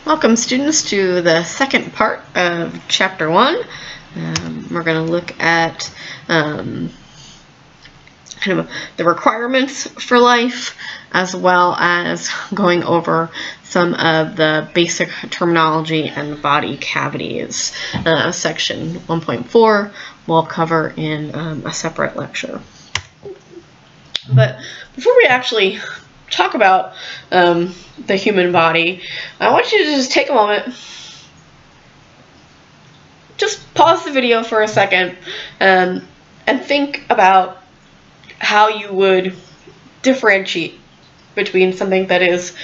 Welcome, students, to the second part of Chapter 1. We're going to look at kind of the requirements for life, as well as going over some of the basic terminology and body cavities. Section 1.4 we'll cover in a separate lecture. But before we actually talk about the human body, I want you to just take a moment, just pause the video for a second, and think about how you would differentiate between something that is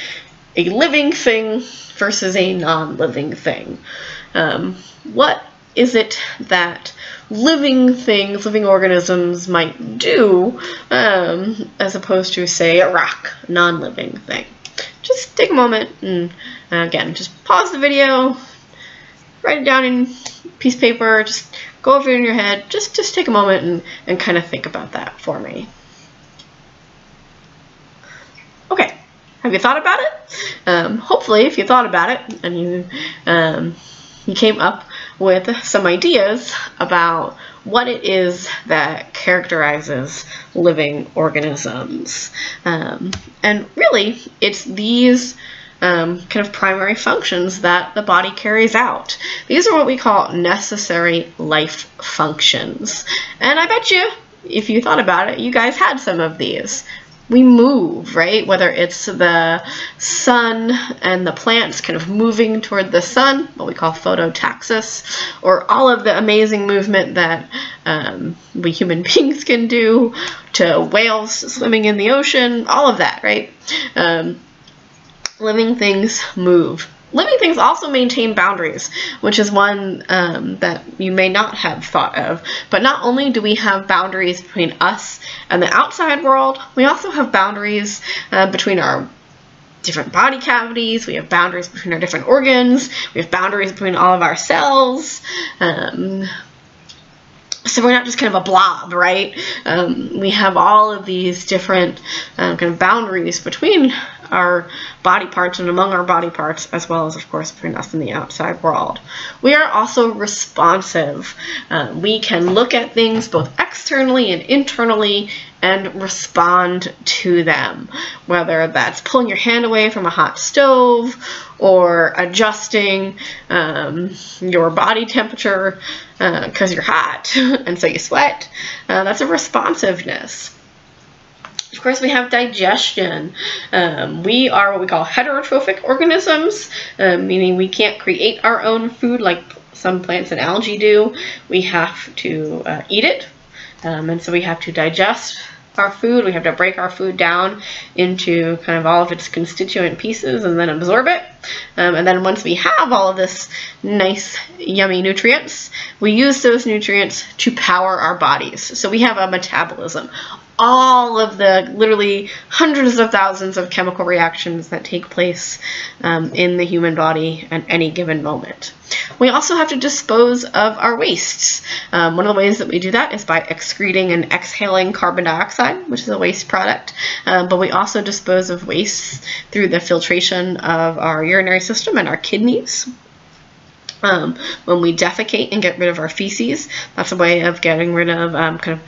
a living thing versus a non-living thing. What is it that living things, living organisms might do, as opposed to, say, a rock, non-living thing? Just take a moment and, again, just pause the video, write it down in a piece of paper, just go over it in your head, just take a moment and kind of think about that for me. Okay, have you thought about it? Hopefully, if you thought about it and you came up with some ideas about what it is that characterizes living organisms. And really, it's these kind of primary functions that the body carries out. These are what we call necessary life functions. And I bet you, if you thought about it, you guys had some of these. We move, right? Whether it's the sun and the plants kind of moving toward the sun, what we call phototaxis, or all of the amazing movement that we human beings can do, to whales swimming in the ocean, all of that, right? Living things move. Living things also maintain boundaries, which is one that you may not have thought of. But not only do we have boundaries between us and the outside world, we also have boundaries between our different body cavities. We have boundaries between our different organs. We have boundaries between all of our cells. So we're not just kind of a blob, right? We have all of these different kind of boundaries between our body parts and among our body parts, as well as, of course, between us and the outside world. We are also responsive. We can look at things both externally and internally and respond to them, whether that's pulling your hand away from a hot stove or adjusting your body temperature because you're hot and so you sweat. That's a responsiveness. Of course, we have digestion. We are what we call heterotrophic organisms, meaning we can't create our own food like some plants and algae do. We have to eat it, and so we have to digest our food. We have to break our food down into kind of all of its constituent pieces and then absorb it. And then once we have all of this nice, yummy nutrients, we use those nutrients to power our bodies. So we have a metabolism. All of the literally hundreds of thousands of chemical reactions that take place in the human body at any given moment. We also have to dispose of our wastes. One of the ways that we do that is by excreting and exhaling carbon dioxide, which is a waste product. But we also dispose of wastes through the filtration of our urinary system and our kidneys. When we defecate and get rid of our feces, that's a way of getting rid of kind of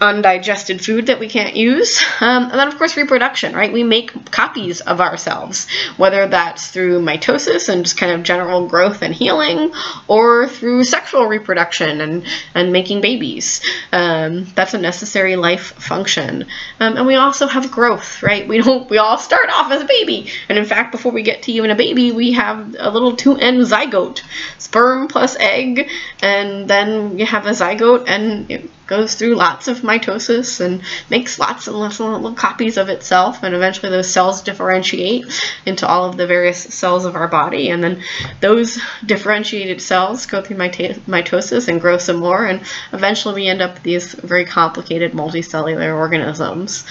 undigested food that we can't use. And then, of course, reproduction, right? We make copies of ourselves, whether that's through mitosis and just kind of general growth and healing, or through sexual reproduction and making babies. That's a necessary life function. And we also have growth, right? We all start off as a baby. And in fact, before we get to even a baby, we have a little 2N zygote, sperm plus egg, and then you have a zygote, and it goes through lots of mitosis and makes lots and lots of little copies of itself, and eventually those cells differentiate into all of the various cells of our body, and then those differentiated cells go through mitosis and grow some more, and eventually we end up with these very complicated multicellular organisms.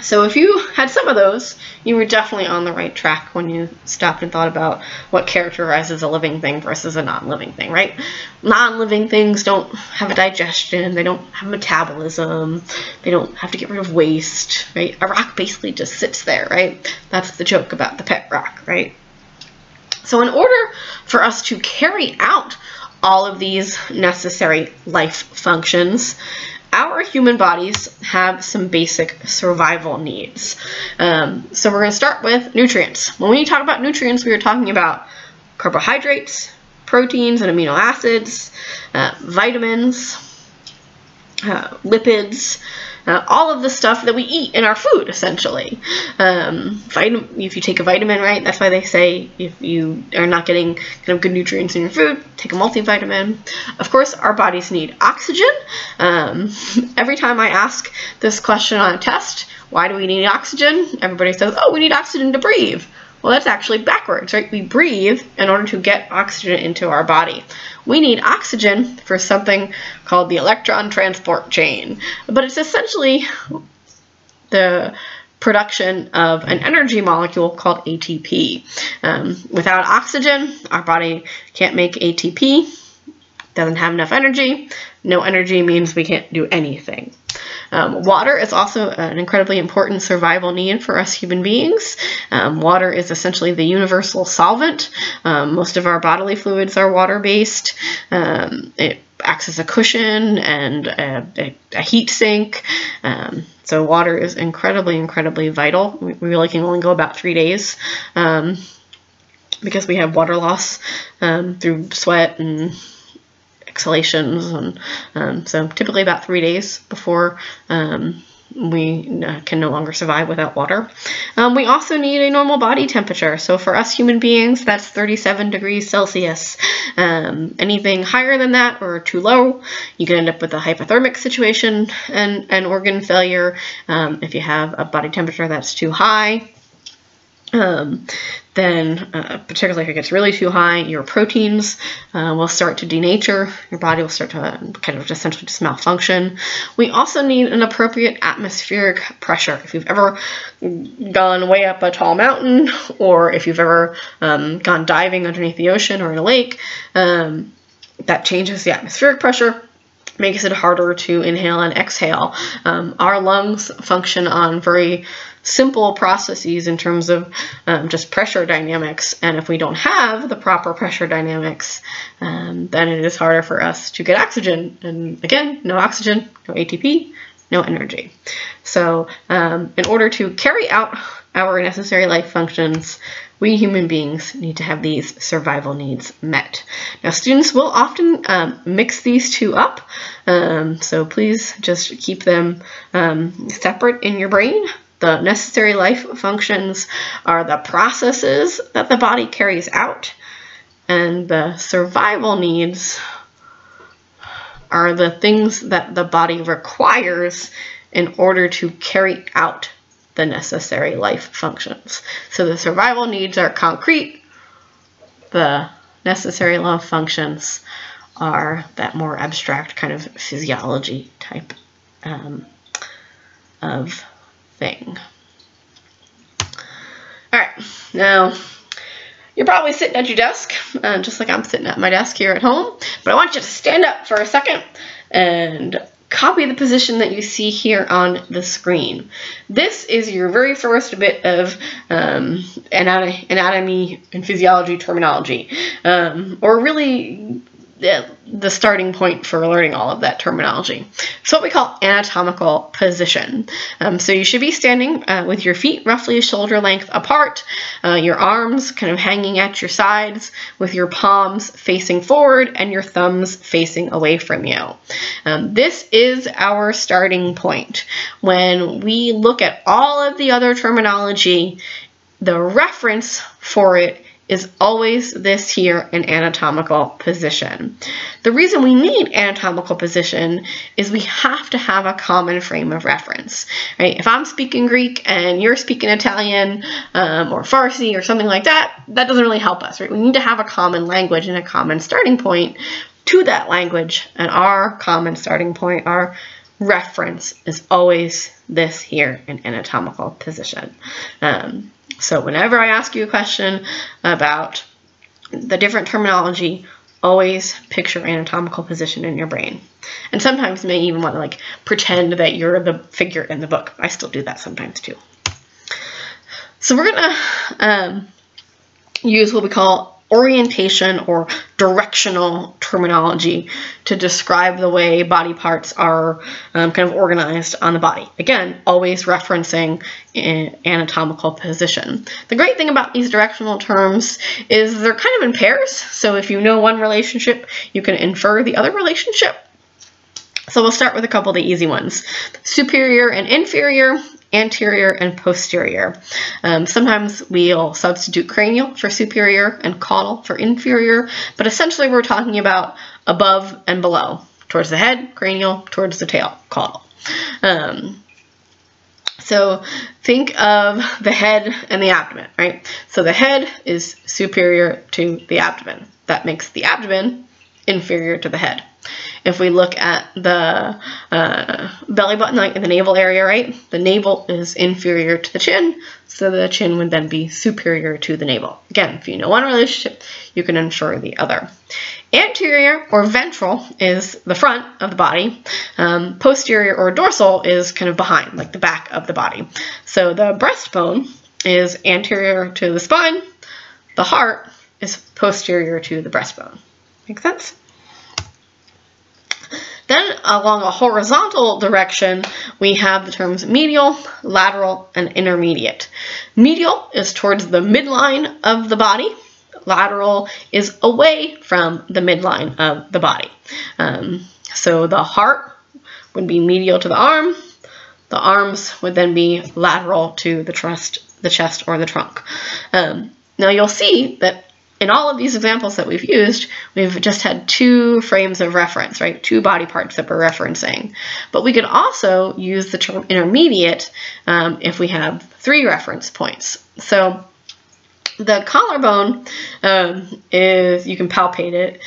So if you had some of those, you were definitely on the right track when you stopped and thought about what characterizes a living thing versus a non-living thing, right? Non-living things don't have a digestion, they don't have metabolism, they don't have to get rid of waste, right? A rock basically just sits there, right? That's the joke about the pet rock, right? So in order for us to carry out all of these necessary life functions, our human bodies have some basic survival needs. So we're going to start with nutrients. When we talk about nutrients, we are talking about carbohydrates, proteins and amino acids, vitamins, lipids, all of the stuff that we eat in our food, essentially. If you take a vitamin, right, that's why they say if you are not getting kind of good nutrients in your food, take a multivitamin. Of course, our bodies need oxygen. Every time I ask this question on a test, why do we need oxygen? Everybody says, oh, we need oxygen to breathe. Well, that's actually backwards, right? We breathe in order to get oxygen into our body. We need oxygen for something called the electron transport chain, but it's essentially the production of an energy molecule called ATP. Without oxygen, our body can't make ATP, doesn't have enough energy. No energy means we can't do anything. Water is also an incredibly important survival need for us human beings. Water is essentially the universal solvent. Most of our bodily fluids are water-based. It acts as a cushion and a heat sink. So water is incredibly, incredibly vital. We really can only go about 3 days because we have water loss through sweat and exhalations, and so typically about 3 days before we can no longer survive without water. We also need a normal body temperature. So for us human beings, that's 37 degrees Celsius. Anything higher than that or too low, you can end up with a hypothermic situation and organ failure. If you have a body temperature that's too high, then particularly if it gets really too high, your proteins will start to denature. Your body will start to kind of essentially just malfunction. We also need an appropriate atmospheric pressure. If you've ever gone way up a tall mountain, or if you've ever gone diving underneath the ocean or in a lake, that changes the atmospheric pressure, makes it harder to inhale and exhale. Our lungs function on very simple processes in terms of just pressure dynamics, and if we don't have the proper pressure dynamics, then it is harder for us to get oxygen, and again, no oxygen, no ATP, no energy. So in order to carry out our necessary life functions, we human beings need to have these survival needs met. Now, students will often mix these two up, so please just keep them separate in your brain. The necessary life functions are the processes that the body carries out, and the survival needs are the things that the body requires in order to carry out the necessary life functions. So the survival needs are concrete, the necessary life functions are that more abstract kind of physiology type of thing. All right, now you're probably sitting at your desk, just like I'm sitting at my desk here at home, but I want you to stand up for a second and copy the position that you see here on the screen. This is your very first bit of anatomy and physiology terminology, or really the starting point for learning all of that terminology. It's what we call anatomical position. So you should be standing with your feet roughly shoulder length apart, your arms kind of hanging at your sides with your palms facing forward and your thumbs facing away from you. This is our starting point. When we look at all of the other terminology, the reference for it is always this here, an anatomical position. The reason we need anatomical position is we have to have a common frame of reference, right? If I'm speaking Greek and you're speaking Italian or Farsi or something like that, that doesn't really help us, right? We need to have a common language and a common starting point to that language, and our common starting point, our reference is always this here in anatomical position. So whenever I ask you a question about the different terminology, always picture anatomical position in your brain. And sometimes you may even want to like pretend that you're the figure in the book. I still do that sometimes too. So we're gonna use what we call orientation or directional terminology to describe the way body parts are kind of organized on the body. Again, always referencing anatomical position. The great thing about these directional terms is they're kind of in pairs. So if you know one relationship, you can infer the other relationship. So we'll start with a couple of the easy ones. Superior and inferior, anterior and posterior. Sometimes we'll substitute cranial for superior and caudal for inferior, but essentially we're talking about above and below. Towards the head, cranial, towards the tail, caudal. So think of the head and the abdomen, right? So the head is superior to the abdomen. That makes the abdomen inferior to the head. If we look at the belly button, like in the navel area, right? The navel is inferior to the chin, so the chin would then be superior to the navel. Again, if you know one relationship, you can infer the other. Anterior or ventral is the front of the body. Posterior or dorsal is kind of behind, like the back of the body. So the breastbone is anterior to the spine. The heart is posterior to the breastbone. Make sense? Then along a horizontal direction, we have the terms medial, lateral, and intermediate. Medial is towards the midline of the body. Lateral is away from the midline of the body. So the heart would be medial to the arm. The arms would then be lateral to the chest or the trunk. Now you'll see that in all of these examples that we've used, we've just had two frames of reference, right? Two body parts that we're referencing. But we could also use the term intermediate if we have three reference points. So the collarbone is, you can palpate it.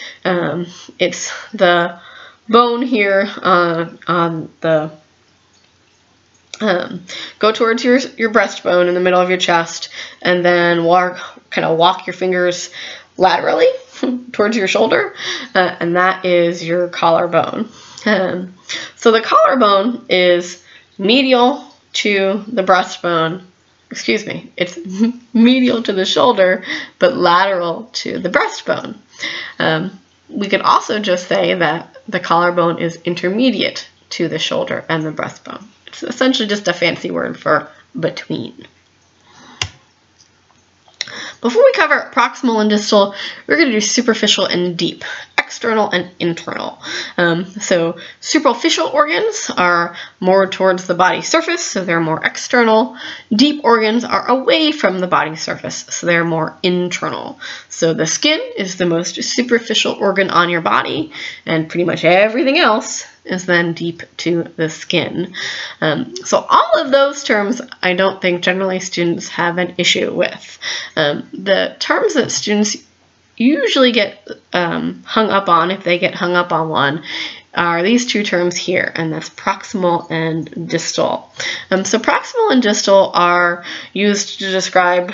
It's the bone here on the go towards your breastbone in the middle of your chest, and then kind of walk your fingers laterally towards your shoulder, and that is your collarbone. So the collarbone is medial to the breastbone. Excuse me, it's medial to the shoulder, but lateral to the breastbone. We could also just say that the collarbone is intermediate to the shoulder and the breastbone. It's essentially just a fancy word for between. Before we cover proximal and distal, we're going to do superficial and deep, external and internal. So superficial organs are more towards the body surface, so they're more external. Deep organs are away from the body surface, so they're more internal. So the skin is the most superficial organ on your body, and pretty much everything else is then deep to the skin. So all of those terms I don't think generally students have an issue with. The terms that students usually get hung up on, if they get hung up on one, are these two terms here, and that's proximal and distal. So proximal and distal are used to describe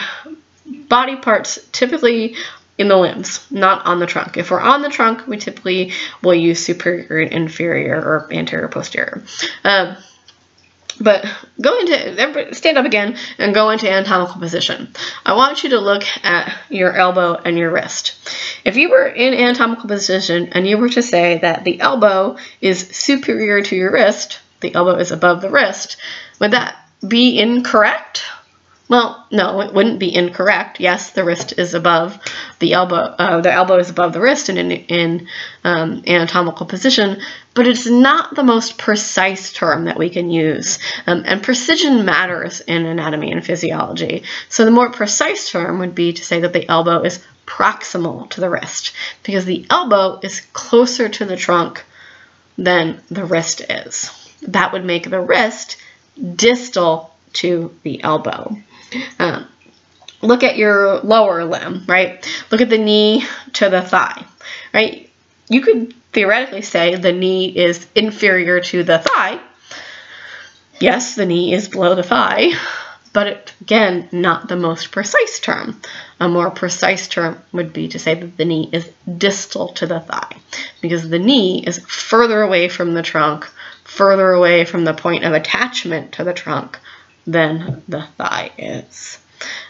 body parts typically in the limbs, not on the trunk. If we're on the trunk, we typically will use superior and inferior or anterior, posterior. But everybody stand up again and go into anatomical position. I want you to look at your elbow and your wrist. If you were in anatomical position and you were to say that the elbow is superior to your wrist, the elbow is above the wrist, would that be incorrect? Well, no, it wouldn't be incorrect. Yes, the wrist is above the elbow. The elbow is above the wrist in anatomical position, but it's not the most precise term that we can use. And precision matters in anatomy and physiology. So the more precise term would be to say that the elbow is proximal to the wrist, because the elbow is closer to the trunk than the wrist is. That would make the wrist distal to the elbow. Look at your lower limb, right? Look at the knee to the thigh, right? You could theoretically say the knee is inferior to the thigh, Yes, the knee is below the thigh, but it, again, not the most precise term. A more precise term would be to say that the knee is distal to the thigh, because the knee is further away from the trunk, further away from the point of attachment to the trunk than the thigh is.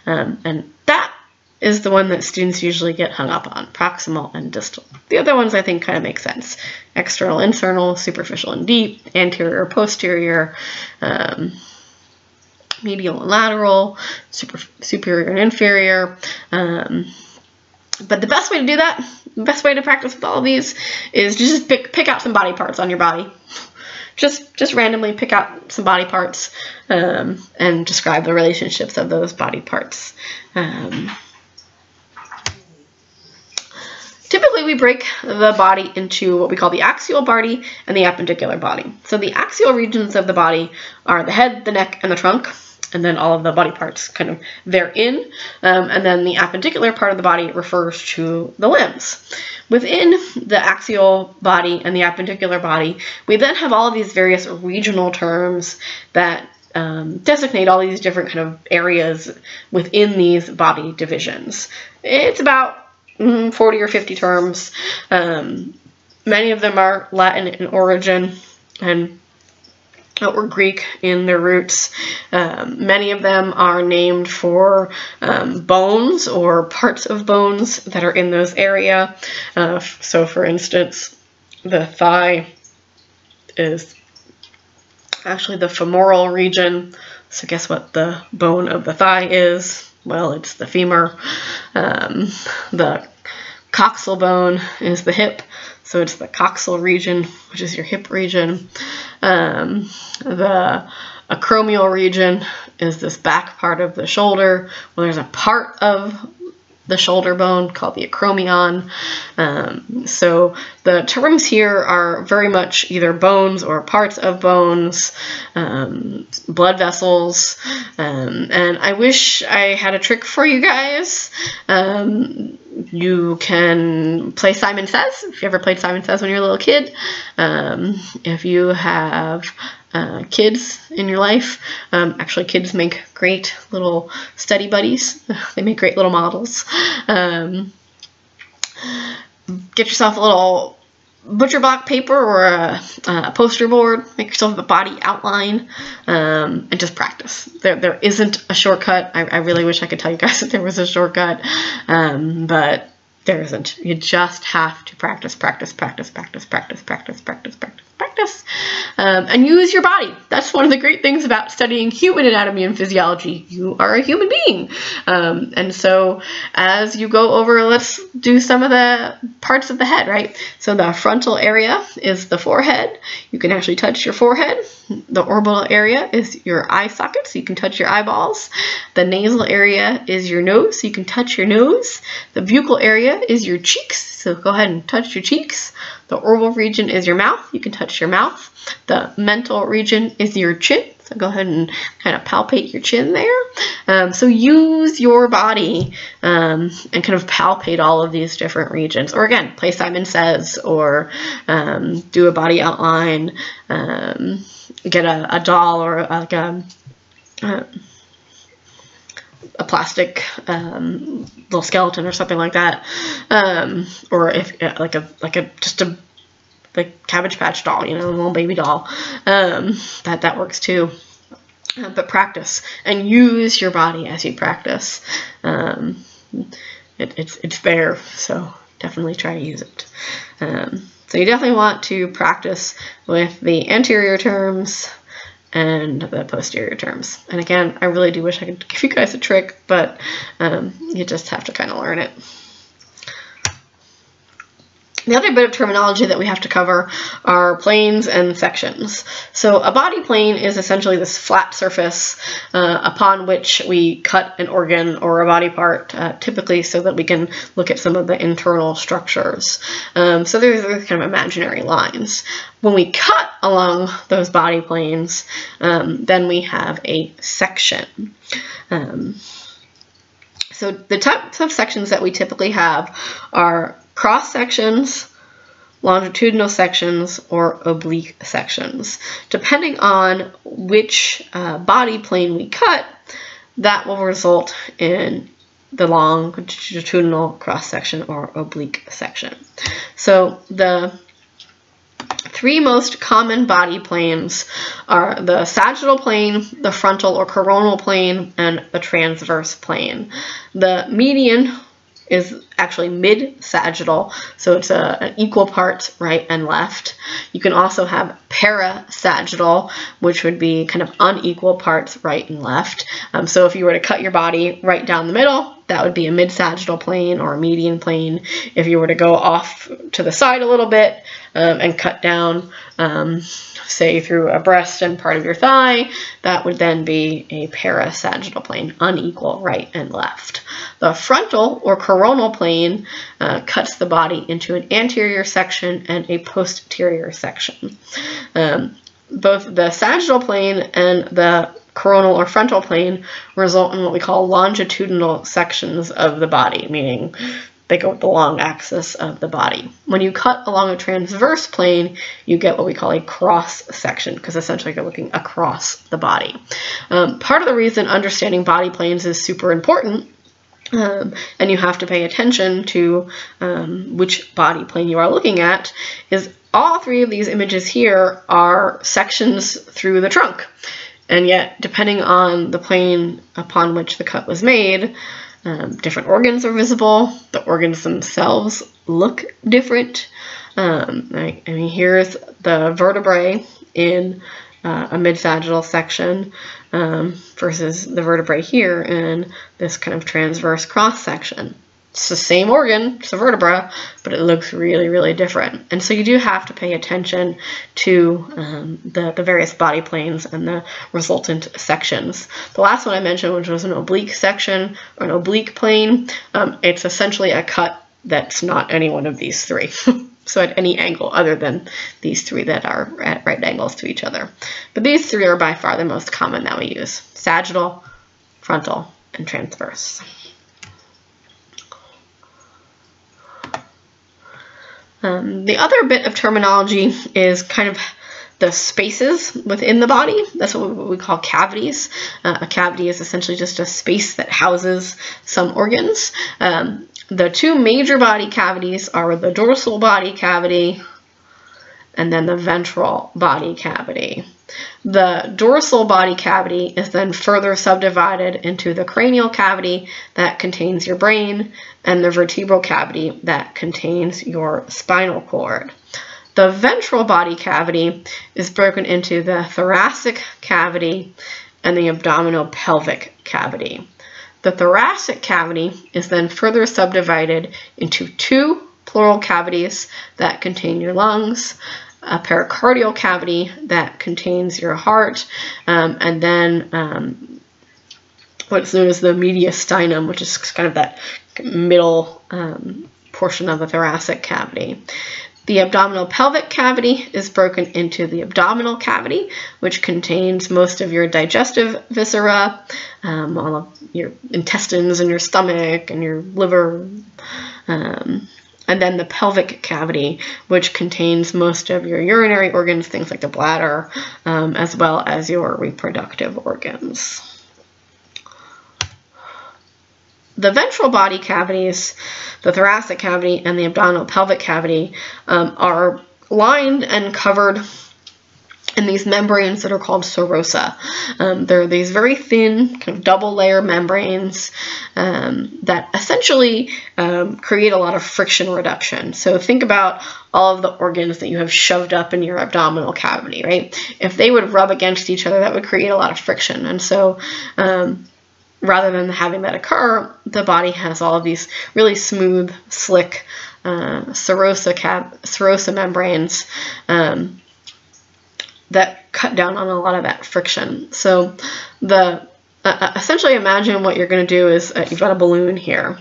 And that is the one that students usually get hung up on, proximal and distal. The other ones I think kind of make sense. External, internal, superficial and deep, anterior, posterior, medial and lateral, superior and inferior. But the best way to do that, the best way to practice with all of these is just pick out some body parts on your body. Just randomly pick out some body parts and describe the relationships of those body parts. Typically, we break the body into what we call the axial body and the appendicular body. So the axial regions of the body are the head, the neck, and the trunk, and then all of the body parts kind of therein. And then the appendicular part of the body refers to the limbs. Within the axial body and the appendicular body, we then have all of these various regional terms that designate all these different kind of areas within these body divisions. It's about 40 or 50 terms. Many of them are Latin in origin and or Greek in their roots. Many of them are named for bones or parts of bones that are in those area. So for instance, the thigh is actually the femoral region. So guess what the bone of the thigh is? Well, it's the femur. The coxal bone is the hip, so it's the coxal region, which is your hip region. The acromial region is this back part of the shoulder. Well, there's a part of the shoulder bone called the acromion. So the terms here are very much either bones or parts of bones, blood vessels, and I wish I had a trick for you guys. You can play Simon Says, if you ever played Simon Says when you were a little kid. If you have kids in your life, actually kids make great little study buddies. They make great little models. Get yourself a little butcher block paper or a poster board, make yourself a body outline, and just practice. There isn't a shortcut. I really wish I could tell you guys that there was a shortcut, but there isn't. You just have to practice, and use your body. That's one of the great things about studying human anatomy and physiology. You are a human being. And so as you go over, let's do some of the parts of the head, right? So the frontal area is the forehead. You can actually touch your forehead. The orbital area is your eye sockets, so you can touch your eyeballs. The nasal area is your nose, so you can touch your nose. The buccal area is your cheeks, so go ahead and touch your cheeks. The oral region is your mouth, you can touch your mouth. The mental region is your chin, so go ahead and kind of palpate your chin there. So use your body and kind of palpate all of these different regions. Or again, play Simon Says, or do a body outline, get a doll or like a plastic little skeleton or something like that, or if just a Cabbage Patch doll, you know, a little baby doll. That works too. But practice and use your body as you practice. It's there, so definitely try to use it. So you definitely want to practice with the anterior terms and the posterior terms. And again, I really do wish I could give you guys a trick, but you just have to kind of learn it. The other bit of terminology that we have to cover are planes and sections. So a body plane is essentially this flat surface upon which we cut an organ or a body part, typically so that we can look at some of the internal structures. So there's kind of imaginary lines. When we cut along those body planes, then we have a section. So the types of sections that we typically have are cross sections, longitudinal sections, or oblique sections. Depending on which body plane we cut, that will result in the longitudinal cross-section or oblique section. So the three most common body planes are the sagittal plane, the frontal or coronal plane, and the transverse plane. The median is actually mid-sagittal, so it's an equal parts right and left. You can also have parasagittal, which would be kind of unequal parts right and left. So if you were to cut your body right down the middle, that would be a mid-sagittal plane or a median plane. If you were to go off to the side a little bit and cut down, say through a breast and part of your thigh, that would then be a parasagittal plane, unequal right and left. The frontal or coronal plane cuts the body into an anterior section and a posterior section. Both the sagittal plane and the coronal or frontal plane result in what we call longitudinal sections of the body, meaning they go with the long axis of the body. When you cut along a transverse plane, you get what we call a cross section, because essentially you're looking across the body. Part of the reason understanding body planes is super important, and you have to pay attention to which body plane you are looking at, is all three of these images here are sections through the trunk. And yet, depending on the plane upon which the cut was made, different organs are visible. The organs themselves look different. I mean, here's the vertebrae in a mid-sagittal section versus the vertebrae here in this kind of transverse cross section. It's the same organ, it's a vertebra, but it looks really, really different. And so you do have to pay attention to the various body planes and the resultant sections. The last one I mentioned, which was an oblique section or an oblique plane, it's essentially a cut that's not any one of these three. So at any angle other than these three that are at right angles to each other. But these three are by far the most common that we use: sagittal, frontal, and transverse. The other bit of terminology is kind of the spaces within the body. That's what we call cavities. A cavity is essentially just a space that houses some organs. The two major body cavities are the dorsal body cavity and then the ventral body cavity. The dorsal body cavity is then further subdivided into the cranial cavity that contains your brain and the vertebral cavity that contains your spinal cord. The ventral body cavity is broken into the thoracic cavity and the abdominopelvic cavity. The thoracic cavity is then further subdivided into two pleural cavities that contain your lungs, a pericardial cavity that contains your heart, and then what's known as the mediastinum, which is kind of that middle portion of the thoracic cavity. The abdominopelvic cavity is broken into the abdominal cavity, which contains most of your digestive viscera, all of your intestines and your stomach and your liver, and then the pelvic cavity, which contains most of your urinary organs, things like the bladder, as well as your reproductive organs. The ventral body cavities, the thoracic cavity and the abdominopelvic cavity, are lined and covered in these membranes that are called serosa. They're these very thin, kind of double layer membranes that essentially create a lot of friction reduction. So think about all of the organs that you have shoved up in your abdominal cavity, right? If they would rub against each other, that would create a lot of friction. And so rather than having that occur, the body has all of these really smooth, slick serosa membranes that cut down on a lot of that friction. So essentially imagine what you're going to do is you've got a balloon here,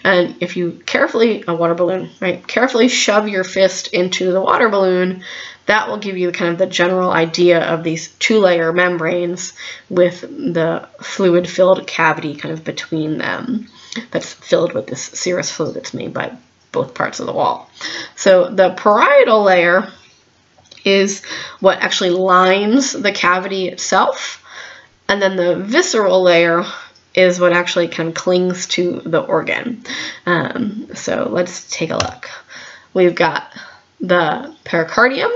and if you carefully, a water balloon, right, carefully shove your fist into the water balloon, that will give you kind of the general idea of these two-layer membranes with the fluid-filled cavity kind of between them that's filled with this serous fluid that's made by both parts of the wall. So the parietal layer is what actually lines the cavity itself, and then the visceral layer is what actually kind of clings to the organ. So let's take a look. We've got the pericardium,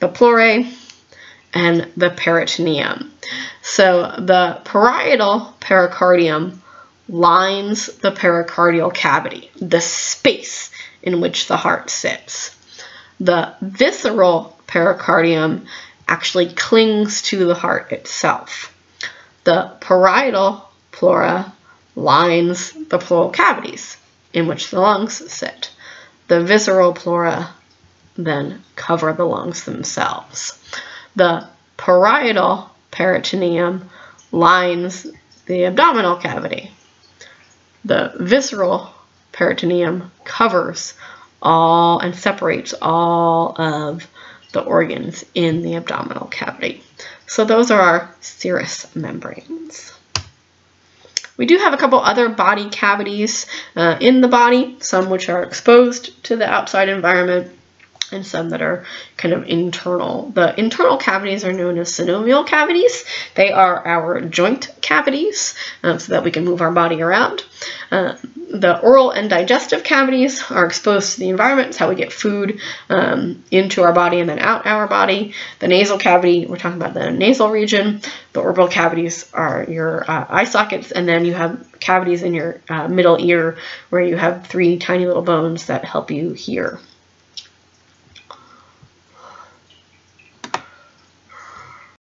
the pleurae, and the peritoneum. So the parietal pericardium lines the pericardial cavity, the space in which the heart sits. The visceral pericardium actually clings to the heart itself. The parietal pleura lines the pleural cavities in which the lungs sit. The visceral pleura then cover the lungs themselves. The parietal peritoneum lines the abdominal cavity. The visceral peritoneum covers all and separates all of the organs in the abdominal cavity. So those are our serous membranes. We do have a couple other body cavities in the body, some which are exposed to the outside environment and some that are kind of internal. The internal cavities are known as synovial cavities. They are our joint cavities so that we can move our body around. The oral and digestive cavities are exposed to the environment. It's how we get food into our body and then out our body. The nasal cavity, we're talking about the nasal region. The orbital cavities are your eye sockets, and then you have cavities in your middle ear where you have 3 tiny little bones that help you hear.